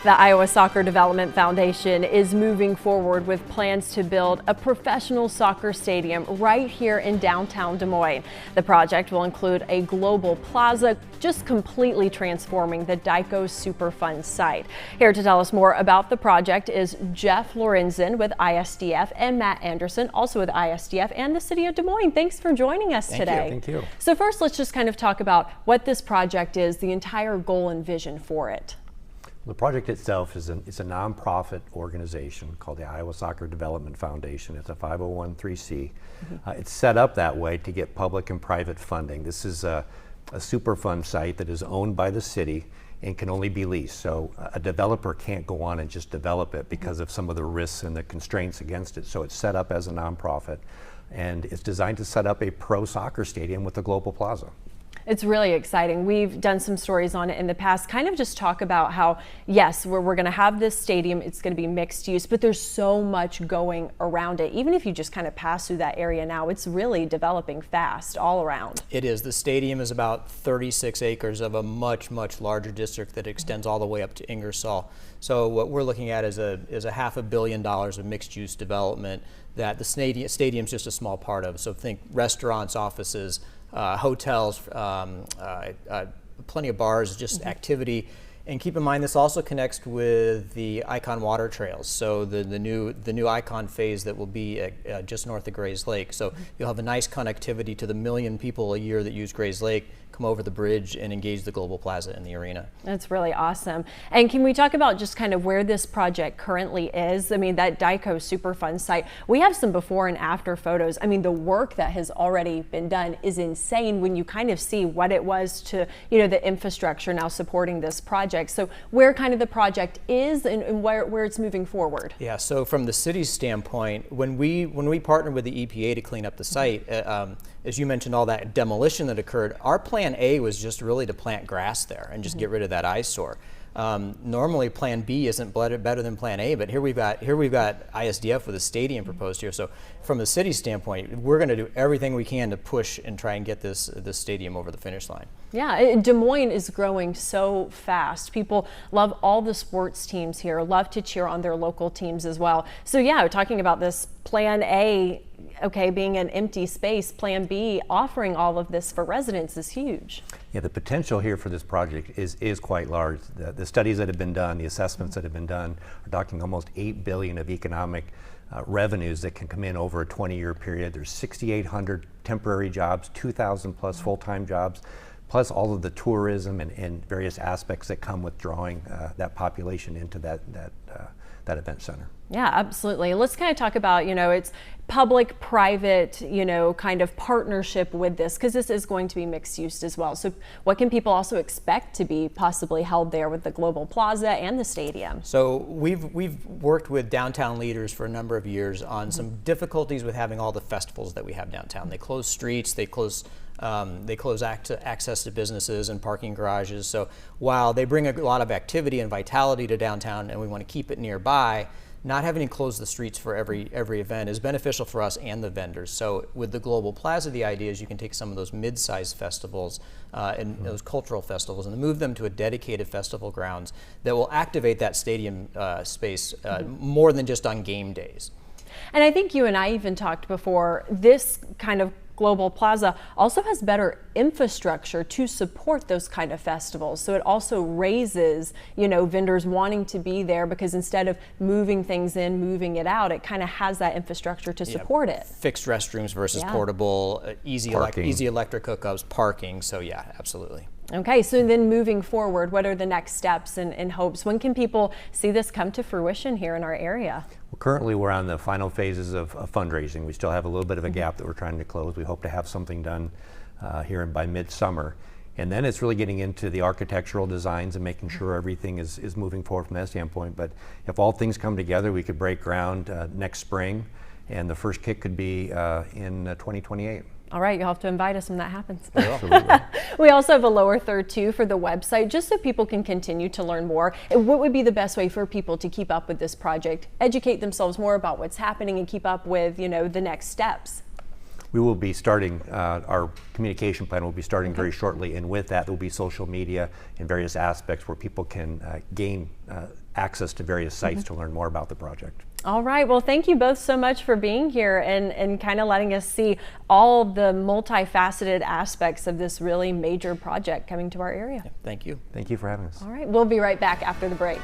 The Iowa Soccer Development Foundation is moving forward with plans to build a professional soccer stadium right here in downtown Des Moines. The project will include a global plaza, just completely transforming the Dyko Superfund site. Here to tell us more about the project is Jeff Lorenzen with ISDF and Matt Anderson, also with ISDF and the City of Des Moines. Thanks for joining us today. Thank you. So first, let's just kind of talk about what this project is, the entire goal and vision for it. The project itself is a nonprofit organization called the Iowa Soccer Development Foundation. It's a 501(c)(3). It's set up that way to get public and private funding. This is a Superfund site that is owned by the city and can only be leased. So a developer can't go on and just develop it because of some of the risks and the constraints against it. So it's set up as a nonprofit, and it's designed to set up a pro soccer stadium with a global plaza. It's really exciting. We've done some stories on it in the past, kind of just talk about how, yes, we're going to have this stadium, it's going to be mixed use, but there's so much going around it. Even if you just kind of pass through that area now, it's really developing fast all around. It is. The stadium is about 36 acres of a much, much larger district that extends all the way up to Ingersoll. So what we're looking at is a $500 million of mixed use development that the stadium's just a small part of. So think restaurants, offices, hotels, plenty of bars, just activity. And keep in mind, this also connects with the Icon Water Trails. So the new Icon phase that will be just north of Grays Lake. So you'll have a nice connectivity to the 1 million people a year that use Grays Lake, come over the bridge and engage the Global Plaza in the arena. That's really awesome. And can we talk about just kind of where this project currently is? I mean, that Dyko Superfund site, we have some before and after photos. I mean, the work that has already been done is insane when you kind of see what it was to, you know, the infrastructure now supporting this project. So where kind of the project is and where it's moving forward. Yeah, so from the city's standpoint, when we partnered with the EPA to clean up the site, as you mentioned, all that demolition that occurred, our plan A was just really to plant grass there and just get rid of that eyesore. Normally plan B isn't better than plan A, but here we've got ISDF with a stadium proposed here. So from the city's standpoint, we're going to do everything we can to push and try and get this stadium over the finish line. Yeah, Des Moines is growing so fast. People love all the sports teams here, love to cheer on their local teams as well. So yeah, we're talking about this plan A, okay, being an empty space, plan B, offering all of this for residents is huge. Yeah, the potential here for this project is quite large. The studies that have been done, the assessments that have been done, are talking almost $8 billion of economic revenues that can come in over a 20-year period. There's 6,800 temporary jobs, 2,000 plus full-time jobs, plus all of the tourism and various aspects that come with drawing that population into that event center. Yeah, absolutely. Let's kind of talk about, you know, it's public-private, you know, kind of partnership with this, because this is going to be mixed use as well. So what can people also expect to be possibly held there with the Global Plaza and the stadium? So we've worked with downtown leaders for a number of years on some difficulties with having all the festivals that we have downtown. They close streets, they close access to businesses and parking garages. So while they bring a lot of activity and vitality to downtown and we want to keep it nearby, not having to close the streets for every event is beneficial for us and the vendors. So with the Global Plaza, the idea is you can take some of those mid-sized festivals and those cultural festivals and move them to a dedicated festival grounds that will activate that stadium space more than just on game days. And I think you and I even talked before, this kind of Global Plaza also has better infrastructure to support those kind of festivals. So it also raises, you know, vendors wanting to be there because instead of moving things in, moving it out, it kind of has that infrastructure to support it. Fixed restrooms versus portable, easy electric hookups, parking. So yeah, absolutely. Okay, so then moving forward, what are the next steps and hopes? When can people see this come to fruition here in our area? Well, currently we're on the final phases of fundraising. We still have a little bit of a gap that we're trying to close. We hope to have something done here by midsummer. And then it's really getting into the architectural designs and making sure everything is moving forward from that standpoint. But if all things come together, we could break ground next spring, and the first kick could be in 2028. All right, you'll have to invite us when that happens. Absolutely. We also have a lower third too for the website, just so people can continue to learn more. What would be the best way for people to keep up with this project, educate themselves more about what's happening and keep up with, you know, the next steps? We will be starting, our communication plan will be starting very shortly, and with that there will be social media and various aspects where people can gain access to various sites to learn more about the project. All right. Well, thank you both so much for being here and kind of letting us see all the multifaceted aspects of this really major project coming to our area. Thank you. Thank you for having us. All right. We'll be right back after the break.